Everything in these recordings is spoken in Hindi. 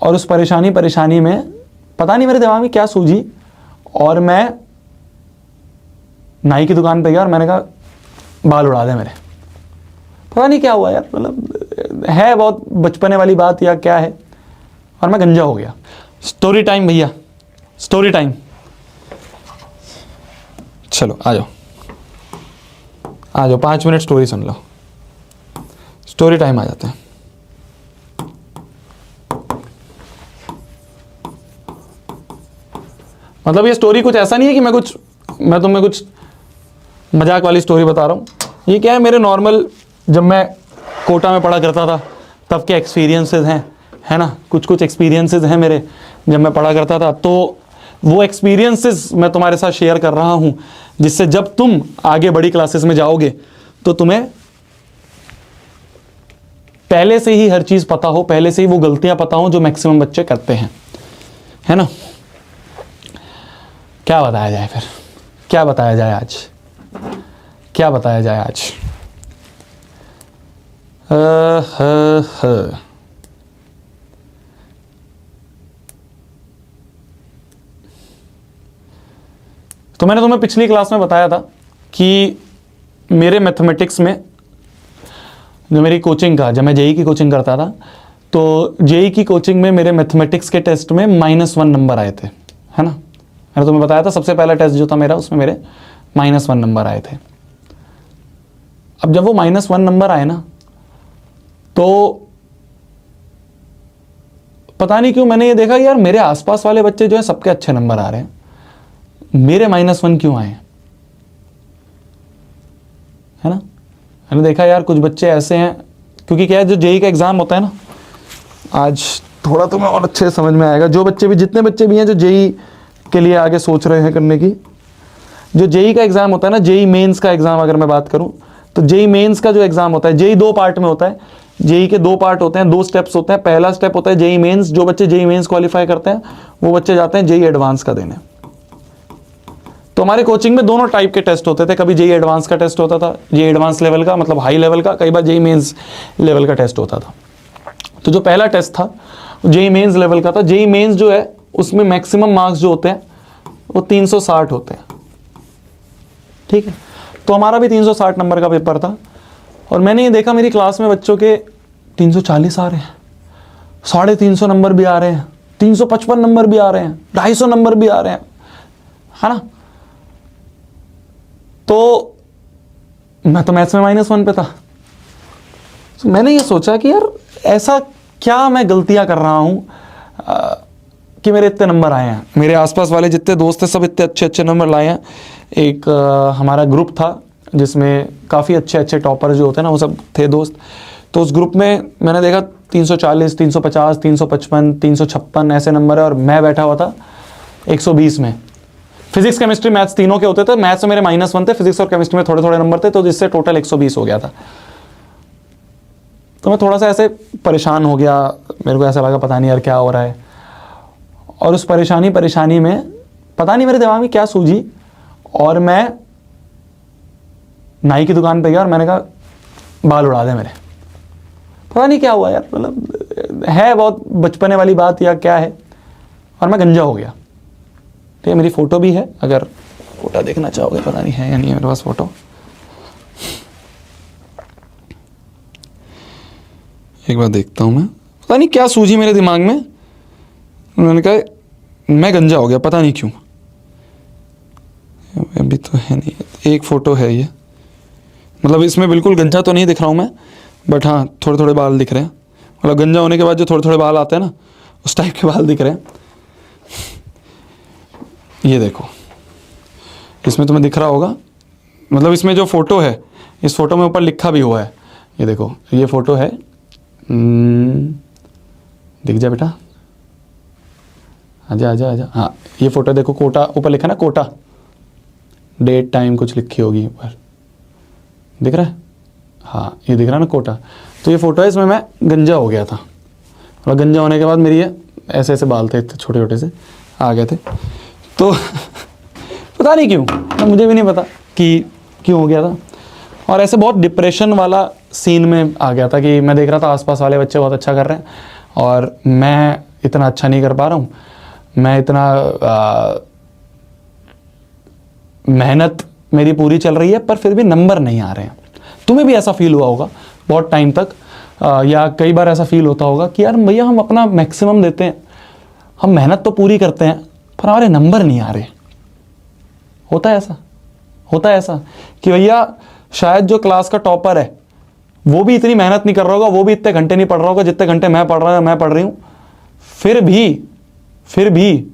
और उस परेशानी में पता नहीं मेरे दिमाग में क्या सूझी, और मैं नाई की दुकान पे गया और मैंने कहा बाल उड़ा दे मेरे। पता नहीं क्या हुआ यार, मतलब है बहुत बचपने वाली बात या क्या है, और मैं गंजा हो गया। स्टोरी टाइम भैया, स्टोरी टाइम। चलो आ जाओ 5 मिनट स्टोरी सुन लो। स्टोरी टाइम आ जाते हैं। मतलब ये स्टोरी कुछ ऐसा नहीं है कि मैं तुम्हें कुछ मजाक वाली स्टोरी बता रहा हूँ। ये क्या है, मेरे नॉर्मल जब मैं कोटा में पढ़ा करता था तब के एक्सपीरियंसेस हैं, है ना। कुछ एक्सपीरियंसेस हैं मेरे जब मैं पढ़ा करता था, तो वो एक्सपीरियंसेस मैं तुम्हारे साथ शेयर कर रहा हूँ, जिससे जब तुम आगे बड़ी क्लासेस में जाओगे तो तुम्हें पहले से ही हर चीज़ पता हो, पहले से ही वो गलतियां पता हो जो मैक्सिमम बच्चे करते हैं, है ना। क्या बताया जाए फिर, क्या बताया जाए आज, क्या बताया जाए आज। तो मैंने तुम्हें पिछली क्लास में बताया था कि मेरे मैथमेटिक्स में जो मेरी कोचिंग का, जब मैं जेई की कोचिंग करता था, तो जेई की कोचिंग में मेरे मैथमेटिक्स के टेस्ट में -1 नंबर आए थे, है ना। मैंने तुम्हें बताया था सबसे पहला टेस्ट जो था मेरा, उसमें मेरे -1 नंबर आए थे। अब जब वो -1 नंबर आए ना, तो पता नहीं क्यों मैंने ये देखा कि यार मेरे आसपास वाले बच्चे जो है सबके अच्छे नंबर आ रहे हैं, मेरे -1 क्यों आए, है ना। मैंने देखा यार कुछ बच्चे ऐसे हैं, क्योंकि क्या है, जो जेई का एग्जाम होता है ना, आज थोड़ा तुम्हें और अच्छे समझ में आएगा। जो बच्चे भी, जितने बच्चे भी हैं जो जेई के लिए आगे सोच रहे हैं करने की, जो जेई का एग्जाम होता है ना, जेई मेंस का एग्जाम अगर मैं बात करूं, तो जेई मेंस का जो एग्जाम होता है, जेई 2 पार्ट में होता है। जेई के 2 पार्ट होते हैं, 2 स्टेप्स होते हैं। पहला स्टेप होता है जेई मेंस। जो बच्चे जेई मेंस क्वालिफाई करते हैं वो बच्चे जाते हैं जेई एडवांस का देने। तो हमारे कोचिंग में दोनों टाइप के टेस्ट होते थे। कभी जेई एडवांस का टेस्ट होता था, जेई एडवांस लेवल का, मतलब हाई लेवल का। कई बार जेई मेंस लेवल का टेस्ट होता था। तो जो पहला टेस्ट था जेई मेंस लेवल का था। जेई मेंस जो है उसमें मैक्सिमम मार्क्स जो होते हैं वो 360 होते हैं, ठीक है। तो हमारा भी 360 नंबर का पेपर था, और मैंने ये देखा मेरी क्लास में बच्चों के 340 आ रहे हैं, 350 नंबर भी आ रहे हैं, 355 नंबर भी आ रहे हैं, 250 नंबर भी आ रहे हैं, है ना। तो मैं तो मैथ्स में -1 पे था। तो मैंने ये सोचा कि यार ऐसा क्या मैं गलतियां कर रहा हूं कि मेरे इतने नंबर आए हैं। मेरे आसपास वाले जितने दोस्त हैं सब इतने अच्छे अच्छे नंबर लाए हैं। एक हमारा ग्रुप था जिसमें काफ़ी अच्छे अच्छे टॉपर जो होते हैं ना, वो सब थे दोस्त। तो उस ग्रुप में मैंने देखा 340, 350, 355, 356 ऐसे नंबर है, और मैं बैठा हुआ था 120 में। फिजिक्स केमिस्ट्री मैथ्स तीनों के होते थे। मैथ्स में मेरे -1 थे, फिजिक्स और केमिस्ट्री में थोड़े थोड़े नंबर थे, तो जिससे टोटल 120 हो गया था। तो मैं थोड़ा सा ऐसे परेशान हो गया, मेरे को ऐसा लगा पता नहीं यार क्या हो रहा है। और उस परेशानी में पता नहीं मेरे दिमाग में क्या सूझी, और मैं नाई की दुकान पे गया और मैंने कहा बाल उड़ा दे मेरे। पता नहीं क्या हुआ यार, मतलब है बहुत बचपने वाली बात या क्या है, और मैं गंजा हो गया। ठीक है, मेरी फ़ोटो भी है, अगर फ़ोटो देखना चाहोगे। पता नहीं है या नहीं है मेरे पास फ़ोटो। एक बार देखता हूँ मैं, पता नहीं क्या सूझी मेरे दिमाग में, मैंने कहा मैं गंजा हो गया, पता नहीं क्यों। अभी तो है नहीं, एक फ़ोटो है ये, मतलब इसमें बिल्कुल गंजा तो नहीं दिख रहा हूँ मैं, बट हाँ थोड़े थोड़े बाल दिख रहे हैं। मतलब गंजा होने के बाद जो थोड़े थोड़े बाल आते हैं ना, उस टाइप के बाल दिख रहे हैं। ये देखो, इसमें तुम्हें दिख रहा होगा, मतलब इसमें जो फ़ोटो है, इस फ़ोटो में ऊपर लिखा भी हुआ है। ये देखो, ये फ़ोटो है, दिख जा बेटा, आजा आजा आजा। हाँ, ये फ़ोटो देखो, कोटा ऊपर लिखा ना, कोटा, डेट टाइम कुछ लिखी होगी ऊपर, दिख रहा है। हाँ, ये दिख रहा है ना, कोटा। तो ये फ़ोटो है, इसमें मैं गंजा हो गया था। और गंजा होने के बाद मेरी ये ऐसे ऐसे बाल थे, छोटे छोटे से आ गए थे। तो पता नहीं क्यों, तो मुझे भी नहीं पता कि क्यों हो गया था। और ऐसे बहुत डिप्रेशन वाला सीन में आ गया था कि मैं देख रहा था आसपास वाले बच्चे बहुत अच्छा कर रहे हैं, और मैं इतना अच्छा नहीं कर पा रहा हूँ, मैं इतना मेहनत मेरी पूरी चल रही है पर फिर भी नंबर नहीं आ रहे हैं। तुम्हें भी ऐसा फील हुआ होगा बहुत टाइम तक, या कई बार ऐसा फील होता होगा कि यार भैया हम अपना मैक्सिमम देते हैं, हम मेहनत तो पूरी करते हैं पर हमारे नंबर नहीं आ रहे। होता है ऐसा, होता है ऐसा कि भैया शायद जो क्लास का टॉपर है वो भी इतनी मेहनत नहीं कर रहा होगा, वो भी इतने घंटे नहीं पढ़ रहा होगा जितने घंटे मैं पढ़ रहा हूँ, मैं पढ़ रही हूँ, फिर भी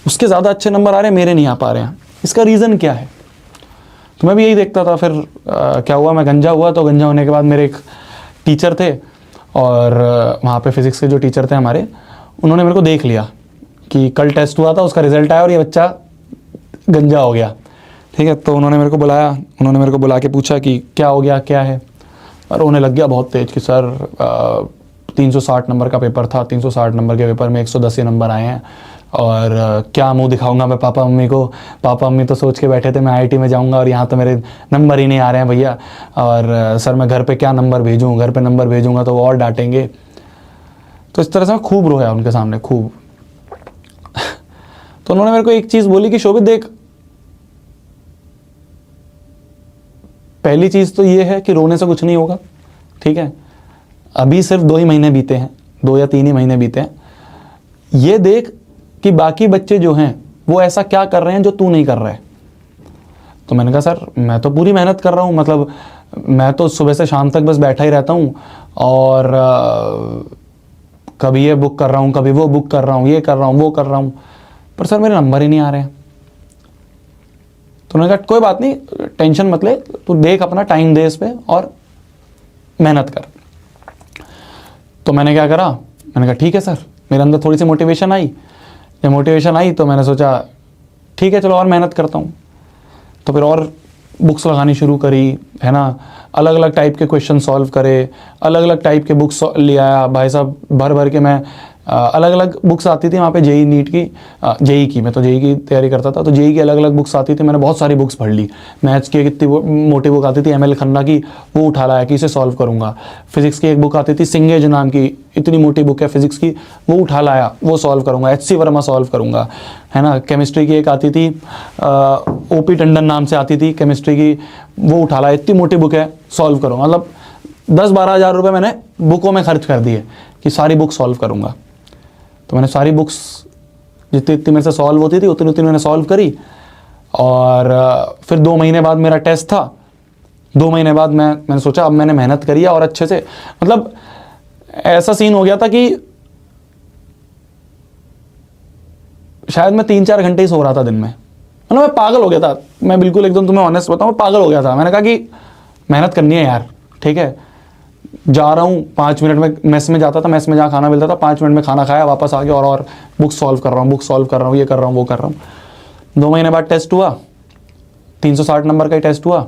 उसके ज़्यादा अच्छे नंबर आ रहे हैं, मेरे नहीं आ पा रहे हैं। इसका रीज़न क्या है? तो मैं भी यही देखता था। फिर क्या हुआ, मैं गंजा हुआ, तो गंजा होने के बाद मेरे एक टीचर थे और वहाँ पे फिज़िक्स के जो टीचर थे हमारे, उन्होंने मेरे को देख लिया कि कल टेस्ट हुआ था, उसका रिजल्ट आया और ये बच्चा गंजा हो गया। ठीक है, तो उन्होंने मेरे को बुलाया, उन्होंने मेरे को बुला के पूछा कि क्या हो गया, क्या है। और उन्हें लग गया बहुत तेज कि सर 360 नंबर का पेपर था, 360 नंबर के पेपर में 110 नंबर आए हैं और क्या मुंह दिखाऊंगा मैं पापा मम्मी को। पापा मम्मी तो सोच के बैठे थे मैं आईआईटी में जाऊंगा और यहाँ तो मेरे नंबर ही नहीं आ रहे हैं भैया, और सर मैं घर पे क्या नंबर भेजूँ, घर पे नंबर भेजूंगा तो वो और डांटेंगे। तो इस तरह से मैं खूब रोया उनके सामने, खूब। तो उन्होंने मेरे को एक चीज़ बोली कि शोभित देख, पहली चीज़ तो ये है कि रोने से कुछ नहीं होगा, ठीक है। अभी सिर्फ 2 ही महीने बीते हैं, 2 या 3 ही महीने बीते हैं। ये देख कि बाकी बच्चे जो हैं वो ऐसा क्या कर रहे हैं जो तू नहीं कर रहा है। तो मैंने कहा सर मैं तो पूरी मेहनत कर रहा हूँ, मतलब मैं तो सुबह से शाम तक बस बैठा ही रहता हूँ और कभी ये बुक कर रहा हूँ, कभी वो बुक कर रहा हूँ, ये कर रहा हूँ, वो कर रहा हूँ, पर सर मेरे नंबर ही नहीं आ रहे हैं। तो उन्होंने कहा कोई बात नहीं, टेंशन मत ले, तू देख अपना टाइम दे इस पे और मेहनत कर। तो मैंने क्या करा, मैंने कहा ठीक है सर। मेरे अंदर थोड़ी सी मोटिवेशन आई। जब मोटिवेशन आई तो मैंने सोचा ठीक है चलो और मेहनत करता हूँ। तो फिर और बुक्स लगानी शुरू करी, है ना, अलग अलग टाइप के क्वेश्चन सॉल्व करे, अलग अलग टाइप के बुक्स ले आया भाई साहब, भर भर के मैं अलग अलग बुक्स आती थी वहाँ पे जेई नीट की, जेई की, मैं तो जेई की तैयारी करता था, तो जेई की अलग अलग बुक्स आती थी, मैंने बहुत सारी बुक्स पढ़ ली। मैथ्स की कितनी मोटी बुक आती थी एमएल खन्ना की, वो उठा लाया कि इसे सॉल्व करूँगा। फिजिक्स की एक बुक आती थी सिंगेज नाम की, इतनी मोटी बुक है फिजिक्स की, वो उठा लाया, वो सॉल्व करूँगा। एचसी वर्मा सॉल्व करूँगा, है ना। केमिस्ट्री की एक आती थी ओपी टंडन नाम से आती थी केमिस्ट्री की, वो उठा लाया, इतनी मोटी बुक है, सॉल्व करूँगा। मतलब 10-12 हज़ार रुपये मैंने बुकों में खर्च कर दिए कि सारी बुक सॉल्व करूँगा। तो मैंने सारी बुक्स जितनी इतनी मेरे से सॉल्व होती थी उतनी उतनी मैंने सॉल्व करी। और फिर 2 महीने बाद मेरा टेस्ट था। 2 महीने बाद मैंने सोचा अब मैंने मेहनत करी है और अच्छे से, मतलब ऐसा सीन हो गया था कि शायद मैं 3-4 घंटे ही सो रहा था दिन में। मतलब मैं पागल हो गया था, मैं बिल्कुल एकदम तुम्हें ऑनेस्ट बताऊं, मैं पागल हो गया था। मैंने कहा कि मेहनत करनी है यार, ठीक है। जा रहा हूँ 5 मिनट में, मेस में जाता था, मेस में जहाँ खाना मिलता था 5 मिनट में खाना खाया, वापस आ गया और बुक सॉल्व कर रहा हूँ, बुक सॉल्व कर रहा हूँ, ये कर रहा हूँ, वो कर रहा हूँ। 2 महीने बाद टेस्ट हुआ, 360 नंबर का ही टेस्ट हुआ।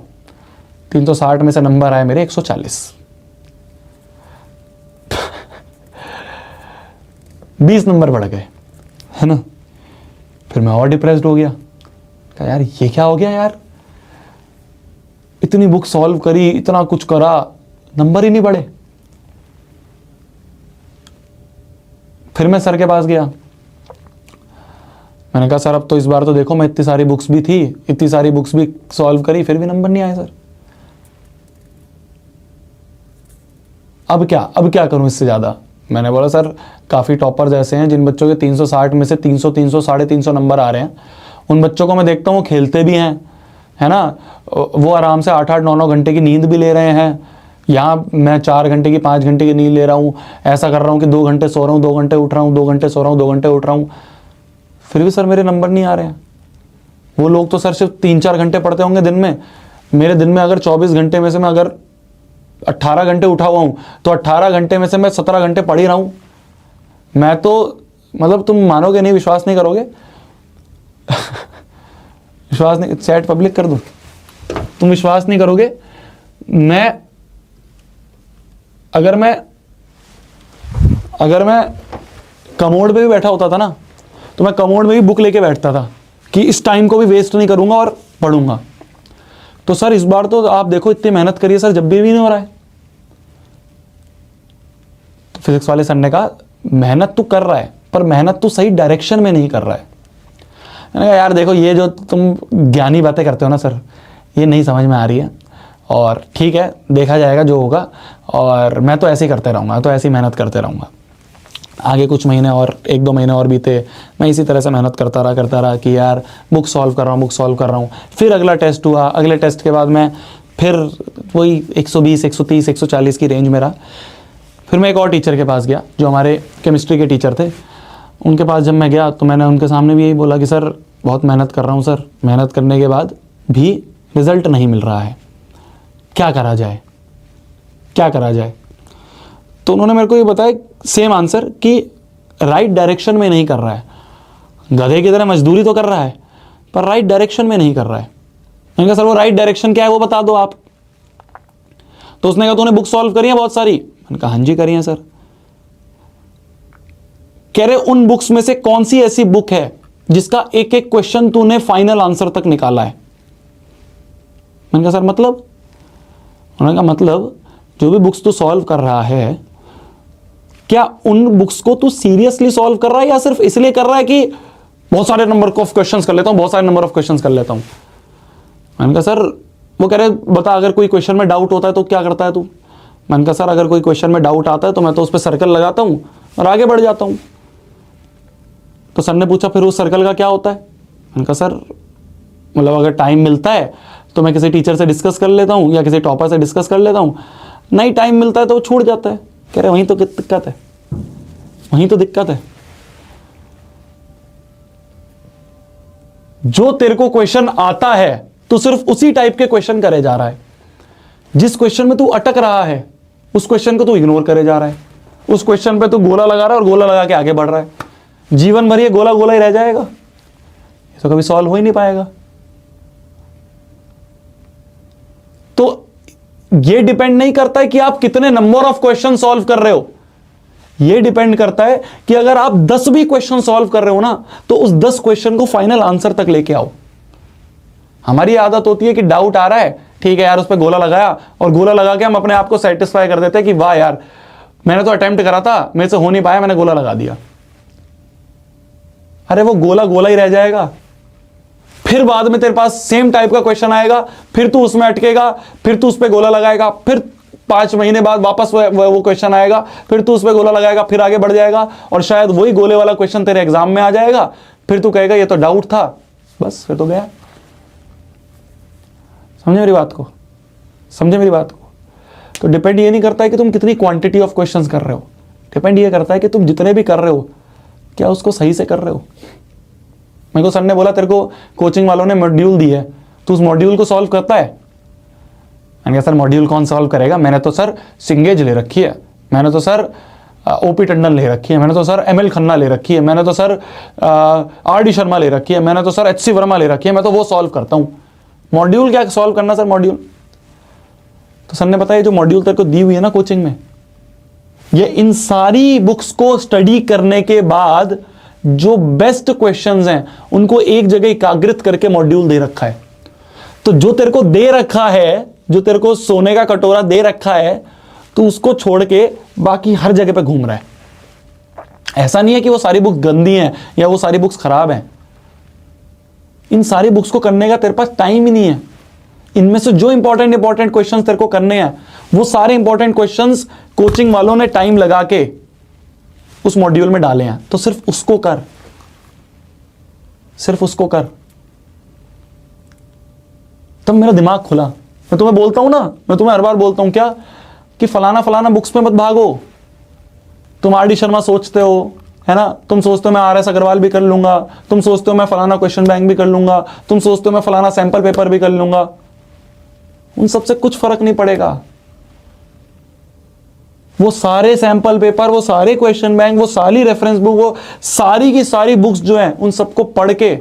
360 में से नंबर आए मेरे 140। 20 नंबर बढ़ गए, है ना। फिर मैं और डिप्रेस्ड हो गया, कहा यार ये क्या हो गया यार, इतनी बुक सॉल्व करी, इतना कुछ करा, नंबर ही नहीं बढ़े। फिर मैं सर के पास गया, मैंने कहा सर अब तो इस बार तो देखो, मैं इतनी सारी बुक्स भी थी, इतनी सारी बुक्स भी सॉल्व करी, फिर भी नंबर नहीं आए सर। अब क्या करूं इससे ज़्यादा। मैंने बोला सर काफ़ी टॉपर्स ऐसे हैं जिन बच्चों के 360 में से 300, 300, 350 नंबर आ रहे हैं। उन बच्चों को मैं देखता हूँ वो खेलते भी हैं, है ना, वो आराम से 8-8, 9-9 घंटे की नींद भी ले रहे हैं। यहाँ मैं 4 घंटे की, 5 घंटे की नींद ले रहा हूँ, ऐसा कर रहा हूँ कि 2 घंटे सो रहा हूँ, 2 घंटे उठ रहा हूँ, 2 घंटे सो रहा हूँ, 2 घंटे उठ रहा हूँ, फिर भी सर मेरे नंबर नहीं आ रहे हैं। वो लोग तो सर सिर्फ 3-4 घंटे पढ़ते होंगे दिन में, मेरे दिन में अगर 24 घंटे में से मैं अगर 18 घंटे उठा हुआ हूँ तो 18 घंटे में से मैं 17 घंटे पढ़ ही रहा हूँ। मैं तो मतलब तुम मानोगे नहीं, विश्वास नहीं करोगे। विश्वास नहीं, चैट पब्लिक कर दूं, तुम विश्वास नहीं करोगे। अगर मैं कमोड पे भी बैठा होता था ना, तो मैं कमोड में भी बुक लेके बैठता था कि इस टाइम को भी वेस्ट नहीं करूंगा और पढ़ूंगा। तो सर इस बार तो आप देखो इतनी मेहनत करिए सर, जब भी नहीं हो रहा है। तो फिजिक्स वाले सर ने कहा मेहनत तू कर रहा है, पर मेहनत तू सही डायरेक्शन में नहीं कर रहा है। मैंने कहा यार देखो, ये जो तुम ज्ञानी बातें करते हो ना सर, ये नहीं समझ में आ रही है, और ठीक है देखा जाएगा जो होगा, और मैं तो ऐसे ही करते रहूँगा, तो ऐसी ही मेहनत करते रहूँगा। आगे कुछ महीने और 1-2 महीने और बीते, मैं इसी तरह से मेहनत करता रहा कि यार बुक सॉल्व कर रहा हूँ। फिर अगला टेस्ट हुआ, अगले टेस्ट के बाद मैं फिर वही 120, 130, 140 की रेंज में रहा। फिर मैं एक और टीचर के पास गया जो हमारे केमिस्ट्री के टीचर थे। उनके पास जब मैं गया तो मैंने उनके सामने भी यही बोला कि सर बहुत मेहनत कर रहा हूँ सर, मेहनत करने के बाद भी रिज़ल्ट नहीं मिल रहा है, क्या करा जाए। तो उन्होंने मेरे को ये बताया सेम आंसर कि राइट डायरेक्शन में नहीं कर रहा है, गधे की तरह मजदूरी तो कर रहा है पर राइट डायरेक्शन में नहीं कर रहा है। मैंने कहा सर वो राइट डायरेक्शन क्या है वो बता दो आप। तो उसने कहा तूने बुक सॉल्व करी है बहुत सारी। मैंने कहा हाँ जी करी है सर। कह रहे उन बुक्स में से कौन सी ऐसी बुक है जिसका एक एक क्वेश्चन तूने फाइनल आंसर तक निकाला है। मैंने कहा सर मतलब। उन्होंने कहा मतलब जो भी बुक्स तू सॉल्व कर रहा है, क्या उन बुक्स को तू सीरियसली सॉल्व कर रहा है या सिर्फ इसलिए कर रहा है कि बहुत सारे नंबर ऑफ क्वेश्चंस कर लेता हूं। मैंने कहा सर, वो कह रहे बता अगर कोई क्वेश्चन में डाउट होता है तो क्या करता है तू। मैंने कहा सर अगर कोई क्वेश्चन में डाउट आता है तो मैं तो उस पर सर्कल लगाता हूं और आगे बढ़ जाता हूं। तो सर ने पूछा फिर उस सर्कल का क्या होता है। मैंने कहा सर मतलब अगर टाइम मिलता है तो मैं किसी टीचर से डिस्कस कर लेता हूं या किसी टॉपर से डिस्कस कर लेता हूं, नहीं टाइम मिलता है तो वो छूट जाता है। कह रहे वहीं तो दिक्कत है, जो तेरे को क्वेश्चन आता है तो सिर्फ उसी टाइप के क्वेश्चन करे जा रहा है। जिस क्वेश्चन में तू अटक रहा है उस क्वेश्चन को तू इग्नोर करे जा रहा है, उस क्वेश्चन पे तू गोला लगा रहा है और गोला लगा के आगे बढ़ रहा है। जीवन भर ये गोला गोला ही रह जाएगा, ये तो कभी सॉल्व हो ही नहीं पाएगा। तो ये डिपेंड नहीं करता है कि आप कितने नंबर ऑफ क्वेश्चन सॉल्व कर रहे हो, ये डिपेंड करता है कि अगर आप 10 भी क्वेश्चन सॉल्व कर रहे हो ना तो उस 10 क्वेश्चन को फाइनल आंसर तक लेके आओ। हमारी आदत होती है कि डाउट आ रहा है, ठीक है यार उस पर गोला लगाया, और गोला लगा के हम अपने आप को सेटिस्फाई कर देते हैं कि वाह यार मैंने तो अटेम्प्ट करा था, मेरे से हो नहीं पाया, मैंने गोला लगा दिया। अरे वो गोला गोला ही रह जाएगा, फिर बाद में तेरे पास सेम टाइप का क्वेश्चन आएगा, फिर तू उसमें अटकेगा, फिर तू उस पर गोला लगाएगा, फिर 5 महीने बाद वापस वो क्वेश्चन आएगा, फिर तू उस पर गोला लगाएगा, फिर आगे बढ़ जाएगा और शायद वही गोले वाला क्वेश्चन तेरे एग्जाम में आ जाएगा। फिर तू कहेगा ये तो डाउट था, बस फिर तो गया। समझे मेरी बात को? तो डिपेंड ये नहीं करता है कि तुम कितनी क्वांटिटी ऑफ क्वेश्चंस कर रहे हो, डिपेंड ये करता है कि तुम जितने भी कर रहे हो क्या उसको सही से कर रहे हो। मेरे को सर ने बोला तेरे को कोचिंग वालों ने मॉड्यूल दी है, तू उस मॉड्यूल को सॉल्व करता है। मैंने कहा सर मॉड्यूल कौन सॉल्व करेगा, मैंने तो सर सिंगेज ले रखी है, मैंने तो सर ओपी टंडन ले रखी है, मैंने तो सर एमएल खन्ना ले रखी है, मैंने तो सर आर.डी. शर्मा ले रखी है, मैंने तो सर एच.सी. वर्मा ले रखी है, मैं तो वो सॉल्व करता हूँ। मॉड्यूल क्या सॉल्व करना सर मॉड्यूल। तो सर ने बताया जो मॉड्यूल तेरे को दी हुई है ना कोचिंग में, ये इन सारी बुक्स को स्टडी करने के बाद जो बेस्ट क्वेश्चंस हैं उनको एक जगह एकाग्रित करके मॉड्यूल दे रखा है। तो जो तेरे को दे रखा है, जो तेरे को सोने का कटोरा दे रखा है, तो उसको छोड़ के बाकी हर जगह पे घूम रहा है। ऐसा नहीं है कि वो सारी बुक्स गंदी हैं या वो सारी बुक्स खराब हैं, इन सारी बुक्स को करने का तेरे पास टाइम ही नहीं है। इनमें से जो इंपॉर्टेंट क्वेश्चंस तेरे को करने हैं वो सारे इंपॉर्टेंट क्वेश्चंस कोचिंग वालों ने टाइम लगा के उस मॉड्यूल में डाले हैं, तो सिर्फ उसको कर, तब मेरा दिमाग खुला। मैं तुम्हें बोलता हूं ना, मैं तुम्हें हर बार बोलता हूं क्या कि फलाना बुक्स पे मत भागो। तुम आर.डी. शर्मा सोचते हो, है ना, तुम सोचते हो मैं आर.एस. अग्रवाल भी कर लूंगा, तुम सोचते हो मैं फलाना क्वेश्चन बैंक भी कर लूंगा, तुम सोचते हो मैं फलाना सैंपल पेपर भी कर लूंगा। उन सबसे कुछ फर्क नहीं पड़ेगा। वो सारे सैंपल पेपर, वो सारे क्वेश्चन बैंक, वो सारी रेफरेंस बुक, वो सारी की सारी बुक्स जो हैं उन सबको पढ़ के,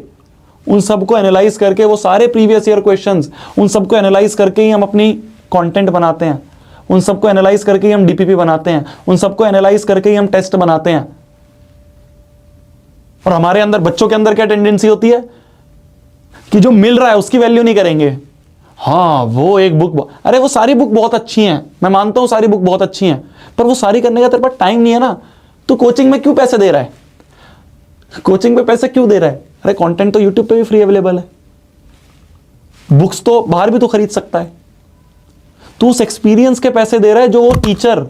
उन सबको एनालाइज करके, वो सारे प्रीवियस ईयर क्वेश्चंस, उन सबको एनालाइज करके ही हम अपनी कंटेंट बनाते हैं, उन सबको एनालाइज करके ही हम डीपीपी बनाते हैं, उन सबको एनालाइज करके ही हम टेस्ट बनाते हैं। और हमारे अंदर, बच्चों के अंदर क्या टेंडेंसी होती है कि जो मिल रहा है उसकी वैल्यू नहीं करेंगे। हाँ वो एक बुक, अरे वो सारी बुक बहुत अच्छी हैं, मैं मानता हूं सारी बुक बहुत अच्छी हैं, पर वो सारी करने का तेरे पास टाइम नहीं है ना। तो कोचिंग में क्यों पैसे दे रहा है? कोचिंग पे पैसे क्यों दे रहा है? अरे कंटेंट तो यूट्यूब पे भी फ्री अवेलेबल है, बुक्स तो बाहर भी तो खरीद सकता है। तू उस एक्सपीरियंस के पैसे दे रहा है जो वो टीचर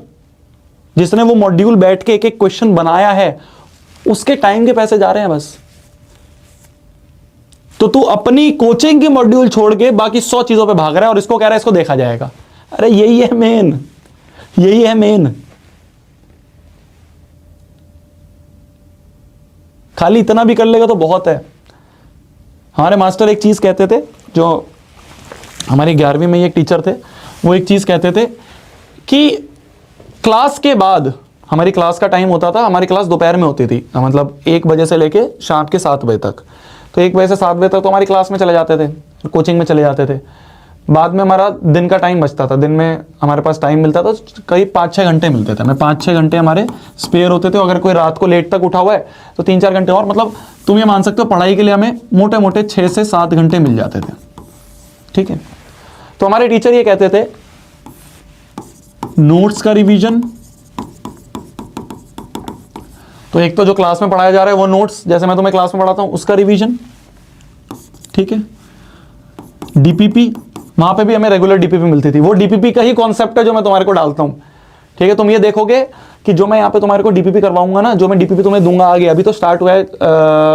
जिसने वो मॉड्यूल बैठ के एक एक क्वेश्चन बनाया है उसके टाइम के पैसे जा रहे हैं बस। तो तू अपनी कोचिंग की मॉड्यूल छोड़ के बाकी 100 चीजों पे भाग रहा है और इसको कह रहा है इसको देखा जाएगा। अरे यही है मेन, यही है मेन। खाली इतना भी कर लेगा तो बहुत है। हमारे मास्टर एक चीज कहते थे, जो हमारी 11वीं में एक टीचर थे, वो एक चीज कहते थे कि क्लास के बाद, हमारी क्लास का टाइम होता था, हमारी क्लास दोपहर में होती थी, मतलब 1 बजे से लेके शाम के 7 बजे तक। तो 1 बजे से 7 बजे तक तो हमारी क्लास में चले जाते थे, कोचिंग में चले जाते थे। बाद में हमारा दिन का टाइम बचता था, दिन में हमारे पास टाइम मिलता था करीब 5-6 घंटे मिलते थे। मैं 5-6 घंटे हमारे स्पेयर होते थे। अगर कोई रात को लेट तक उठा हुआ है तो 3-4 घंटे और, मतलब तुम ये मान सकते हो पढ़ाई के लिए हमें मोटे मोटे 6 से 7 घंटे मिल जाते थे। ठीक है, तो हमारे टीचर ये कहते थे नोट्स का रिवीजन, तो एक तो जो क्लास में पढ़ाया जा रहा है वो नोट्स, जैसे मैं तुम्हें क्लास में पढ़ाता हूं उसका रिवीजन। ठीक है, डीपीपी, वहां पे भी हमें रेगुलर डीपीपी मिलती थी, वो डीपीपी का ही कॉन्सेप्ट है जो मैं तुम्हारे को डालता हूं। ठीक है, तुम ये देखोगे कि जो मैं यहाँ पे तुम्हारे को डीपीपी करवाऊंगा ना, जो मैं डीपीपी तुम्हें दूंगा आगे, अभी तो स्टार्ट हुआ है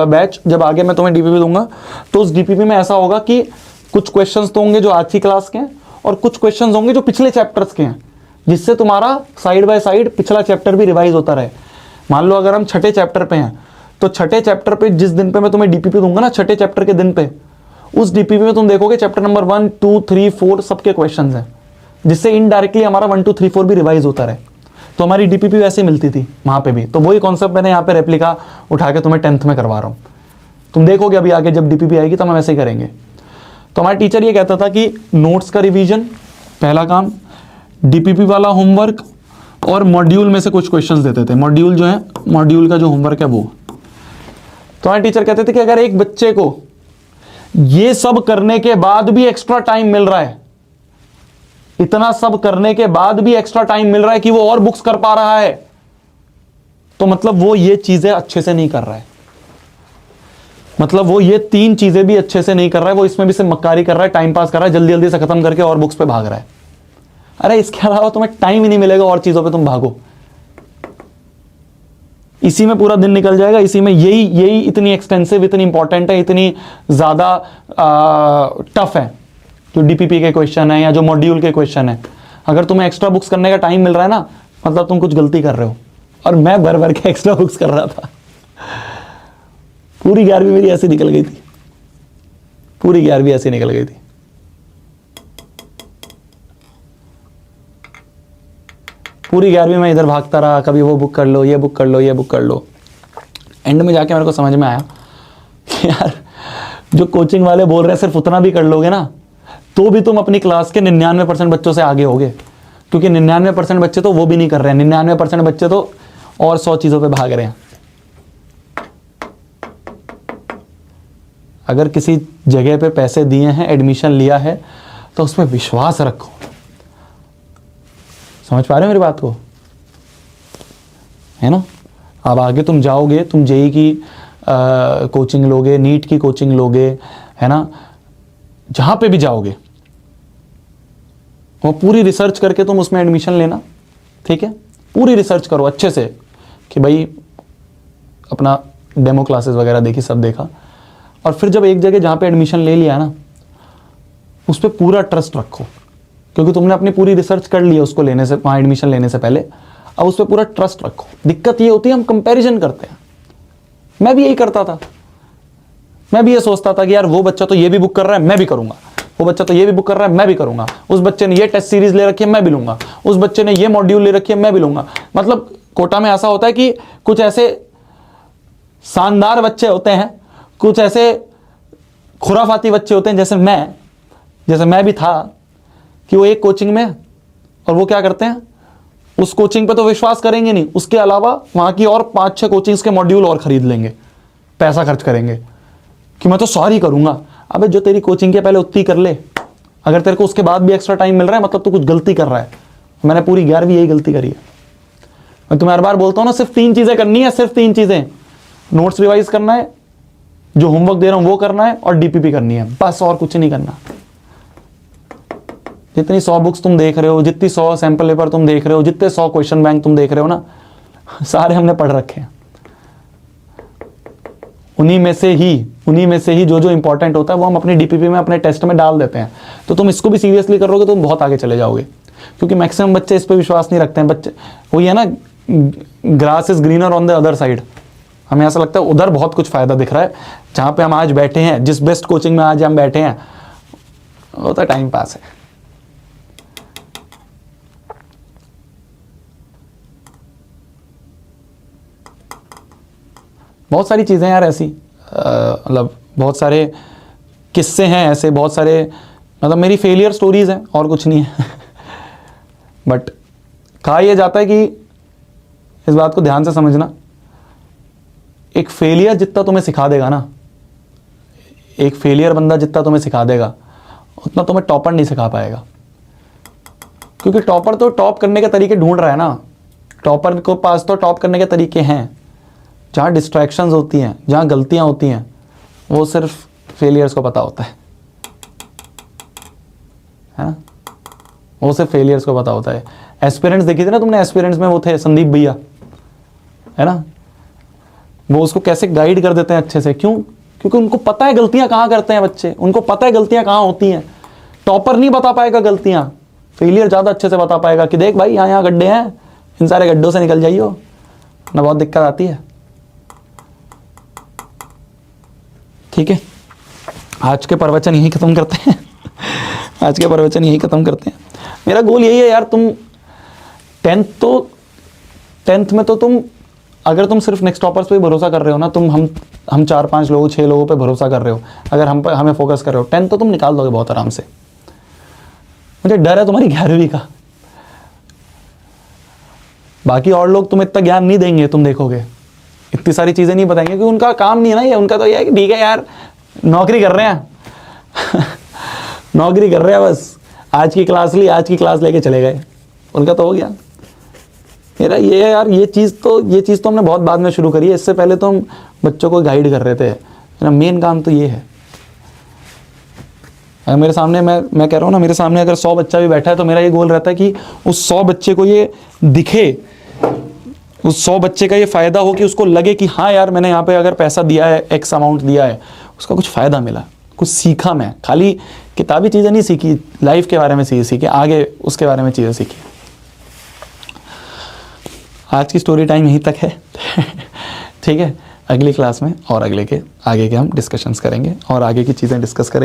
बैच, जब आगे मैं तुम्हें डीपीपी दूंगा तो उस डीपीपी में ऐसा होगा कि कुछ क्वेश्चंस तो होंगे जो आज की क्लास के हैं और कुछ क्वेश्चंस होंगे जो पिछले चैप्टर्स के हैं, जिससे तुम्हारा साइड बाय साइड पिछला चैप्टर भी रिवाइज होता रहे। मान लो अगर हम 6ठे चैप्टर पे हैं तो 6ठे चैप्टर पे जिस दिन पे मैं तुम्हें डीपीपी दूंगा ना, 6ठे चैप्टर के दिन पे, उस डीपीपी में तुम देखोगे चैप्टर नंबर 1, 2, 3, 4 सबके क्वेश्चंस हैं, जिससे इनडायरेक्टली हमारा 1, 2, 3, 4 भी रिवाइज होता रहे। तो हमारी डीपीपी वैसे मिलती थी वहां पे भी। तो वही कॉन्सेप्ट मैंने यहाँ पे रेप्लिका उठा के तुम्हें 10th में करवा रहा हूँ। तुम देखोगे अभी आगे जब डीपीपी आएगी तो हम वैसे ही करेंगे। तो हमारा टीचर ये कहता था कि नोट्स का रिवीजन पहला काम, डीपीपी वाला होमवर्क, और मॉड्यूल में से कुछ क्वेश्चंस देते थे। मॉड्यूल जो है, मॉड्यूल का जो होमवर्क है वो। तो हमारे टीचर कहते थे कि अगर एक बच्चे को ये सब करने के बाद भी एक्स्ट्रा टाइम मिल रहा है, इतना सब करने के बाद भी एक्स्ट्रा टाइम मिल रहा है कि वो और बुक्स कर पा रहा है, तो मतलब वो ये चीजें अच्छे से नहीं कर रहा है, मतलब वो ये 3 चीजें भी अच्छे से नहीं कर रहा है, वो इसमें भी सिर्फ मक्कारी कर रहा है, टाइम पास कर रहा है, जल्दी जल्दी से खत्म करके और बुक्स पे भाग रहा है। अरे इसके अलावा तुम्हें टाइम ही नहीं मिलेगा और चीजों पे तुम भागो, इसी में पूरा दिन निकल जाएगा, इसी में यही इतनी एक्सटेंसिव, इतनी इंपॉर्टेंट है, इतनी ज्यादा टफ है जो डीपीपी के क्वेश्चन है या जो मॉड्यूल के क्वेश्चन है। अगर तुम्हें एक्स्ट्रा बुक्स करने का टाइम मिल रहा है ना, मतलब तुम कुछ गलती कर रहे हो। और मैं भर भर के एक्स्ट्रा बुक्स कर रहा था, पूरी 11वीं मेरी ऐसे निकल गई थी, पूरी 11वीं ऐसे निकल गई थी। पूरी 11वीं में इधर भागता रहा, कभी वो बुक कर लो, ये बुक कर लो, ये बुक कर लो। एंड में जाके मेरे को समझ में आया कि यार जो कोचिंग वाले बोल रहे हैं सिर्फ उतना भी कर लोगे ना तो भी तुम अपनी क्लास के 99% बच्चों से आगे होगे, क्योंकि 99% बच्चे तो वो भी नहीं कर रहे हैं, 99% बच्चे तो और 100 चीजों पे भाग रहे हैं। अगर किसी जगह पे पैसे दिए हैं, एडमिशन लिया है, तो उसमें विश्वास रखो। समझ पा रहे हो मेरी बात को, है ना? अब आगे तुम जाओगे, तुम जेई की कोचिंग लोगे, नीट की कोचिंग लोगे, है ना, जहां पे भी जाओगे वो पूरी रिसर्च करके तुम उसमें एडमिशन लेना। ठीक है, पूरी रिसर्च करो अच्छे से कि भाई अपना डेमो क्लासेस वगैरह देखी, सब देखा, और फिर जब एक जगह जहां पे एडमिशन ले लिया ना, उस पर पूरा ट्रस्ट रखो, क्योंकि तुमने अपनी पूरी रिसर्च कर ली है उसको लेने से, वहां एडमिशन लेने से पहले। अब उस पर पूरा ट्रस्ट रखो। दिक्कत ये होती है हम कंपैरिजन करते हैं, मैं भी यही करता था। मैं भी ये सोचता था कि यार वो बच्चा तो ये भी बुक कर रहा है, मैं भी करूंगा, वो बच्चा तो ये भी बुक कर रहा है, मैं भी करूंगा, उस बच्चे ने ये टेस्ट सीरीज ले रखी है, मैं भी लूंगा, उस बच्चे ने ये मॉड्यूल ले रखी है, मैं भी लूंगा। मतलब कोटा में ऐसा होता है कि कुछ ऐसे शानदार बच्चे होते हैं, कुछ ऐसे खुराफाती बच्चे होते हैं, जैसे मैं भी था, कि वो एक कोचिंग में, और वो क्या करते हैं, उस कोचिंग पे तो विश्वास करेंगे नहीं, उसके अलावा वहां की और 5-6 कोचिंग्स के मॉड्यूल और खरीद लेंगे, पैसा खर्च करेंगे कि मैं तो सॉरी करूंगा। अबे जो तेरी कोचिंग के पहले उतनी कर ले, अगर तेरे को उसके बाद भी एक्स्ट्रा टाइम मिल रहा है, मतलब तू कुछ गलती कर रहा है। मैंने पूरी 11वीं यही गलती करी है। मैं तुम्हें हर बार बोलता हूं ना, सिर्फ 3 चीजें करनी है, सिर्फ 3 चीजें। नोट्स रिवाइज करना है, जो होमवर्क दे रहा हूं वो करना है और डीपीपी करनी है, बस और कुछ नहीं करना। जितनी 100 बुक्स तुम देख रहे हो, जितनी 100 सैंपल पेपर तुम देख रहे हो, जितने 100 क्वेश्चन बैंक तुम देख रहे हो ना, सारे हमने पढ़ रखे हैं। उन्हीं में से ही जो जो इंपॉर्टेंट होता है वो हम अपनी डीपीपी में, अपने टेस्ट में डाल देते हैं। तो तुम इसको भी सीरियसली करोगे तो तुम बहुत आगे चले जाओगे, क्योंकि मैक्सिमम बच्चे इस पर विश्वास नहीं रखते हैं। बच्चे वही है ना, grass is greener on the other side. हमें ऐसा लगता है उधर बहुत कुछ फायदा दिख रहा है, जहां पे हम आज बैठे हैं, जिस बेस्ट कोचिंग में आज हम बैठे हैं, वो तो टाइम पास है। बहुत सारी चीज़ें यार ऐसी, मतलब बहुत सारे किस्से हैं ऐसे, बहुत सारे, मतलब मेरी फेलियर स्टोरीज हैं और कुछ नहीं है। बट कहा यह जाता है कि इस बात को ध्यान से समझना, एक फेलियर जितना तुम्हें सिखा देगा ना, एक फेलियर बंदा जितना तुम्हें सिखा देगा, उतना तुम्हें टॉपर नहीं सिखा पाएगा। क्योंकि टॉपर तो टॉप करने के तरीके ढूंढ रहा है ना, टॉपर को पास तो टॉप करने के तरीके हैं। जहाँ डिस्ट्रैक्शंस होती हैं, जहाँ गलतियाँ होती हैं, वो सिर्फ फेलियर्स को पता होता है ना, वो सिर्फ फेलियर्स को पता होता है। एस्पिरेंट्स देखी थी ना तुमने, एस्पिरेंट्स में वो थे संदीप भैया, है ना, वो उसको कैसे गाइड कर देते हैं अच्छे से। क्यों? क्योंकि उनको पता है गलतियाँ कहाँ करते हैं बच्चे, उनको पता है गलतियाँ कहाँ होती हैं। टॉपर नहीं बता पाएगा गलतियाँ, फेलियर ज़्यादा अच्छे से बता पाएगा कि देख भाई यहाँ गड्ढे हैं, इन सारे गड्ढों से निकल जाइयो ना, बहुत दिक्कत आती है। ठीक है, आज के प्रवचन यही खत्म करते हैं। आज के प्रवचन यही खत्म करते हैं। मेरा गोल यही है यार, तुम टेंथ में तो तुम, अगर तुम सिर्फ नेक्स्ट टॉपर्स पे भरोसा कर रहे हो ना, तुम हम 4-5 लोगों 6 लोगों पे भरोसा कर रहे हो, अगर हमें फोकस कर रहे हो, 10th तो तुम निकाल दोगे बहुत आराम से। मुझे डर है तुम्हारी 11वीं का, बाकी और लोग तुम्हें इतना ज्ञान नहीं देंगे, तुम देखोगे इतनी सारी चीज़ें नहीं बताएंगे, क्योंकि उनका काम नहीं है ना ये। उनका तो ये है कि ठीक है यार, नौकरी कर रहे हैं। नौकरी कर रहे हैं बस, आज की क्लास ली, आज की क्लास लेके चले गए, उनका तो हो गया। मेरा ये है यार, ये चीज़ तो हमने बहुत बाद में शुरू करी है। इससे पहले तो हम बच्चों को गाइड कर रहे थे। मेरा मेन काम तो ये है। अगर मेरे सामने, मैं कह रहा हूँ ना, मेरे सामने अगर 100 बच्चा भी बैठा है तो मेरा ये गोल रहता है कि उस 100 बच्चे को ये दिखे, उस 100 बच्चे का ये फ़ायदा हो, कि उसको लगे कि हाँ यार, मैंने यहाँ पे अगर पैसा दिया है, एक्स अमाउंट दिया है, उसका कुछ फ़ायदा मिला, कुछ सीखा। मैं खाली किताबी चीज़ें नहीं सीखी, लाइफ के बारे में सीखी, आगे उसके बारे में चीज़ें सीखी। आज की स्टोरी टाइम यहीं तक है। ठीक है, अगली क्लास में और आगे के हम डिस्कशंस करेंगे और आगे की चीज़ें डिस्कस करेंगे।